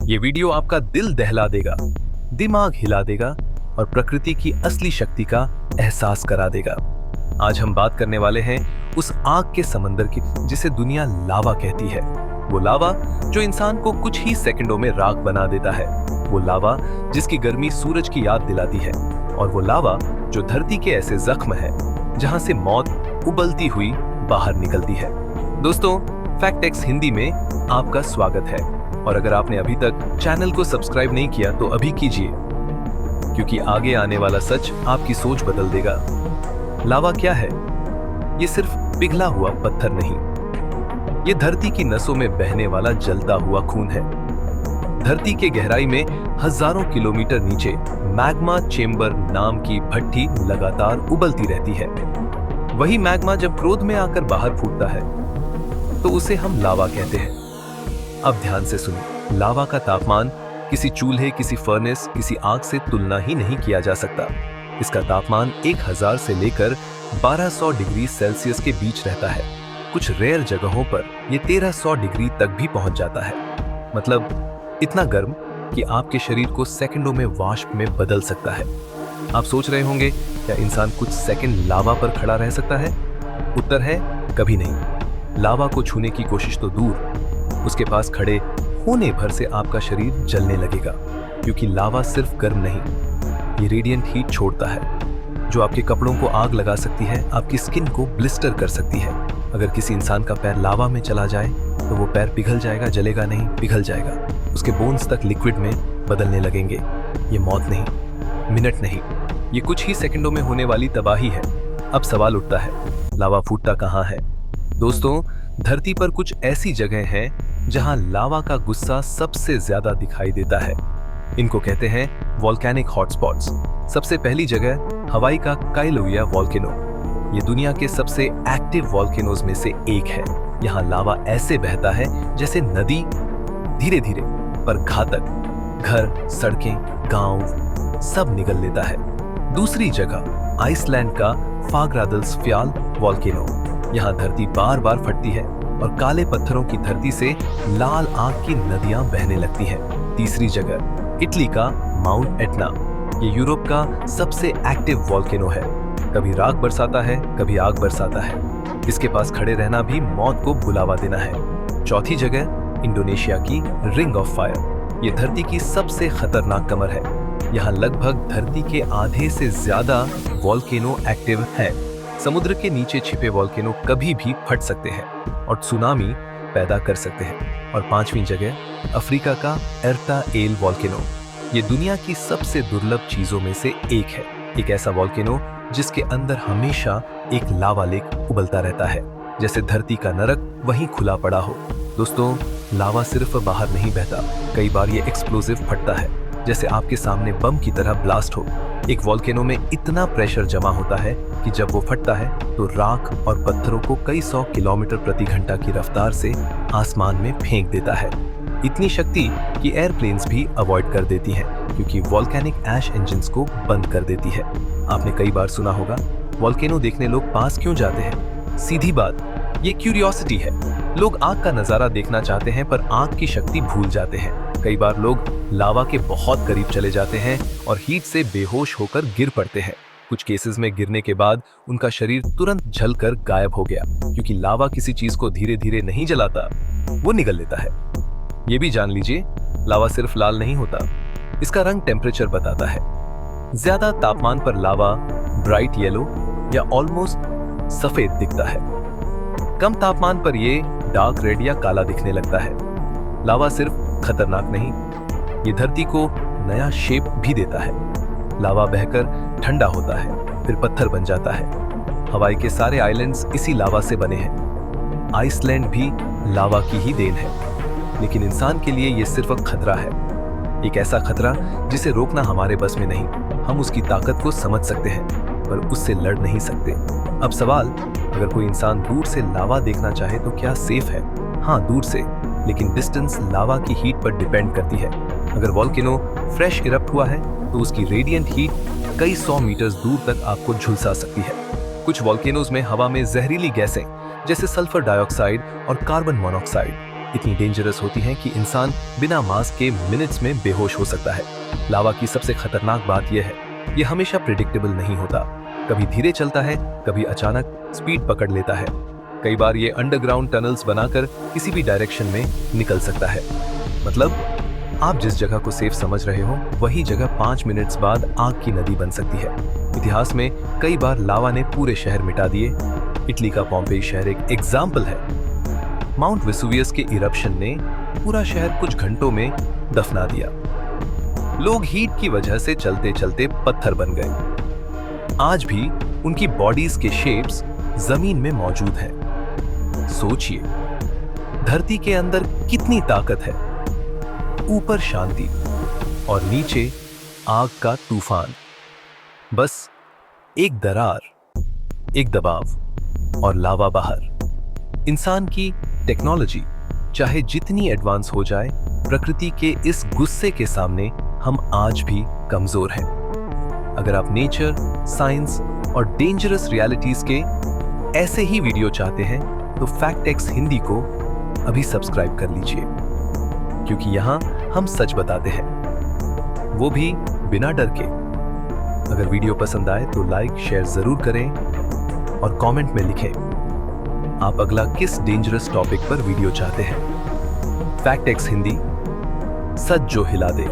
ये वीडियो आपका दिल दहला देगा, दिमाग हिला देगा और प्रकृति की असली शक्ति का एहसास करा देगा। आज हम बात करने वाले हैं उस आग के समंदर की जिसे दुनिया लावा कहती है। वो लावा जो इंसान को कुछ ही सेकंडों में राख बना देता है। वो लावा जिसकी गर्मी सूरज की याद दिलाती है। और वो लावा जो धरती के ऐसे जख्म है जहां से मौत उबलती हुई बाहर निकलती है। दोस्तों, फैक्ट एक्स हिंदी में आपका स्वागत है। और अगर आपने अभी तक चैनल को सब्सक्राइब नहीं किया तो अभी कीजिए, क्योंकि आगे आने वाला सच आपकी सोच बदल देगा। लावा क्या है? ये सिर्फ पिघला हुआ पत्थर नहीं, ये धरती की नसों में बहने वाला जलता हुआ खून है। धरती के गहराई में हजारों किलोमीटर नीचे मैग्मा चेंबर नाम की भट्टी लगातार उबलती रहती है। वही मैग्मा जब क्रोध में आकर बाहर फूटता है तो उसे हम लावा कहते हैं। अब ध्यान से सुनिए, लावा का तापमान किसी चूल्हे, किसी फर्नेस, किसी आग से तुलना ही नहीं किया जा सकता। इसका तापमान 1000 से लेकर 1200 डिग्री सेल्सियस के बीच रहता है। कुछ रेयर जगहों पर यह 1300 डिग्री तक भी पहुंच जाता है। मतलब इतना गर्म कि आपके शरीर को सेकंडों में वाष्प में बदल सकता है। आप सोच रहे होंगे, क्या इंसान कुछ सेकंड लावा पर खड़ा रह सकता है? उत्तर है, कभी नहीं। लावा को छूने की कोशिश तो दूर, उसके पास खड़े होने भर से आपका शरीर जलने लगेगा, क्योंकि लावा सिर्फ गर्म नहीं, ये रेडिएंट हीट छोड़ता है जो आपके कपड़ों को आग लगा सकती है, आपकी स्किन को ब्लिस्टर कर सकती है। अगर किसी इंसान का पैर लावा में चला जाए तो वो पैर पिघल जाएगा, जलेगा नहीं, पिघल जाएगा। उसके बोन्स तक लिक्विड में बदलने लगेंगे। ये मौत नहीं, मिनट नहीं, ये कुछ ही सेकंडों में होने वाली तबाही है। अब सवाल उठता है, लावा फूटता कहाँ है? दोस्तों, धरती पर कुछ ऐसी जगह हैं जहां लावा का गुस्सा सबसे ज्यादा दिखाई देता है। इनको कहते हैं वोल्केनिक हॉटस्पॉट्स। सबसे पहली जगह हवाई का काइलुया वोल्केनो। ये दुनिया के सबसे एक्टिव वोल्केनोज में से एक है। यहाँ लावा ऐसे बहता है जैसे नदी, धीरे धीरे पर घातक। घर, सड़कें, गांव सब निगल लेता है। दूसरी जगह आइसलैंड का फाग्रादल्सफ्याल वोल्केनो। यहाँ धरती बार बार फटती है और काले पत्थरों की धरती से लाल आग की नदियां बहने लगती हैं। तीसरी जगह इटली का माउंट एटना। ये यूरोप का सबसे एक्टिव वोल्केनो है। कभी राख बरसाता है, कभी आग बरसाता है। इसके पास खड़े रहना भी मौत को बुलावा देना है। चौथी जगह इंडोनेशिया की रिंग ऑफ फायर। ये धरती की सबसे खतरनाक कमर है। यहाँ लगभग धरती के आधे से ज्यादा वोल्केनो एक्टिव है। समुद्र के नीचे छिपे वोल्केनो कभी भी फट सकते हैं और सुनामी पैदा कर सकते हैं। और पांचवी जगह अफ्रीका का एर्ता एल वोल्केनो। ये दुनिया की सबसे दुर्लभ चीजों में से एक है। एक ऐसा वोल्केनो जिसके अंदर हमेशा एक लावा लेक उबलता रहता है, जैसे धरती का नरक वहीं खुला पड़ा हो। दोस्तों, लावा सिर्फ बाहर नहीं बहता, कई बार ये एक्सप्लोसिव फटता है, जैसे आपके सामने बम की तरह ब्लास्ट हो। एक वोल्केनो में इतना प्रेशर जमा होता है कि जब वो फटता है तो राख और पत्थरों को कई 100 किलोमीटर प्रति घंटा की रफ्तार से आसमान में फेंक देता है। इतनी शक्ति कि एयरप्लेन्स भी अवॉइड कर देती हैं, क्योंकि वोल्केनिक ऐश इंजन्स को बंद कर देती है। आपने कई बार सुना होगा, वोल्केनो देखने लोग पास क्यों जाते हैं? सीधी बात, ये क्यूरियोसिटी है। लोग आग का नजारा देखना चाहते हैं पर आग की शक्ति भूल जाते हैं। कई बार लोग लावा के बहुत करीब चले जाते हैं और हीट से बेहोश होकर गिर पड़ते हैं। कुछ केसेस में गिरने के बाद उनका शरीर तुरंत जलकर गायब हो गया, क्योंकि लावा किसी चीज को धीरे धीरे नहीं जलाता, वो निगल लेता है। ये भी जान लीजिए, लावा सिर्फ लाल नहीं होता, इसका रंग टेम्परेचर बताता है। ज्यादा तापमान पर लावा ब्राइट येलो या ऑलमोस्ट सफेद दिखता है। कम तापमान पर ये डार्क रेड या काला दिखने लगता है। लावा सिर्फ खतरनाक नहीं, ये धरती को नया शेप भी देता है। लावा बहकर ठंडा होता है, फिर पत्थर बन जाता है। हवाई के सारे आइलैंड्स इसी लावा से बने हैं। आइसलैंड भी लावा की ही देन है। लेकिन इंसान के लिए ये सिर्फ एक खतरा है, एक ऐसा खतरा जिसे रोकना हमारे बस में नहीं। हम उसकी ताकत को समझ सकते हैं पर उससे लड़ नहीं सकते। अब सवाल, अगर कोई इंसान दूर से लावा देखना चाहे तो क्या सेफ है? हाँ, दूर से, लेकिन डिस्टेंस लावा की हीट पर डिपेंड करती है। अगर वोल्केनो फ्रेश इरप्ट हुआ है तो उसकी रेडिएंट हीट कई 100 मीटर दूर तक आपको झुलसा सकती है। कुछ वोल्केनोज में हवा में जहरीली गैसें जैसे सल्फर डाइऑक्साइड और कार्बन मोनोऑक्साइड इतनी डेंजरस होती हैं कि इंसान बिना मास्क के मिनट्स में बेहोश हो सकता है। लावा की सबसे खतरनाक बात यह है, ये हमेशा प्रिडिक्टेबल नहीं होता। कभी धीरे चलता है, कभी अचानक स्पीड पकड़ लेता है। कई बार ये अंडरग्राउंड टनल्स बनाकर किसी भी डायरेक्शन में निकल सकता है। मतलब आप जिस जगह को सेफ समझ रहे हो, वही जगह 5 मिनट्स बाद आग की नदी बन सकती है। इतिहास में कई बार लावा ने पूरे शहर मिटा दिए। इटली का पॉम्पेई शहर एक एग्जाम्पल है। माउंट वेसुवियस के इरप्शन ने पूरा शहर कुछ घंटों में दफना दिया। लोग हीट की वजह से चलते चलते पत्थर बन गए। आज भी उनकी बॉडीज के शेप्स जमीन में मौजूद हैं। सोचिए, धरती के अंदर कितनी ताकत है। ऊपर शांति और नीचे आग का तूफान। बस एक दरार, एक दबाव और लावा बाहर। इंसान की टेक्नोलॉजी चाहे जितनी एडवांस हो जाए, प्रकृति के इस गुस्से के सामने हम आज भी कमजोर हैं। अगर आप नेचर, साइंस और डेंजरस रियलिटीज के ऐसे ही वीडियो चाहते हैं तो फैक्ट एक्स हिंदी को अभी सब्सक्राइब कर लीजिए, क्योंकि यहां हम सच बताते हैं, वो भी बिना डर के। अगर वीडियो पसंद आए तो लाइक शेयर जरूर करें और कमेंट में लिखें आप अगला किस डेंजरस टॉपिक पर वीडियो चाहते हैं। फैक्ट एक्स हिंदी, सच जो हिला दे।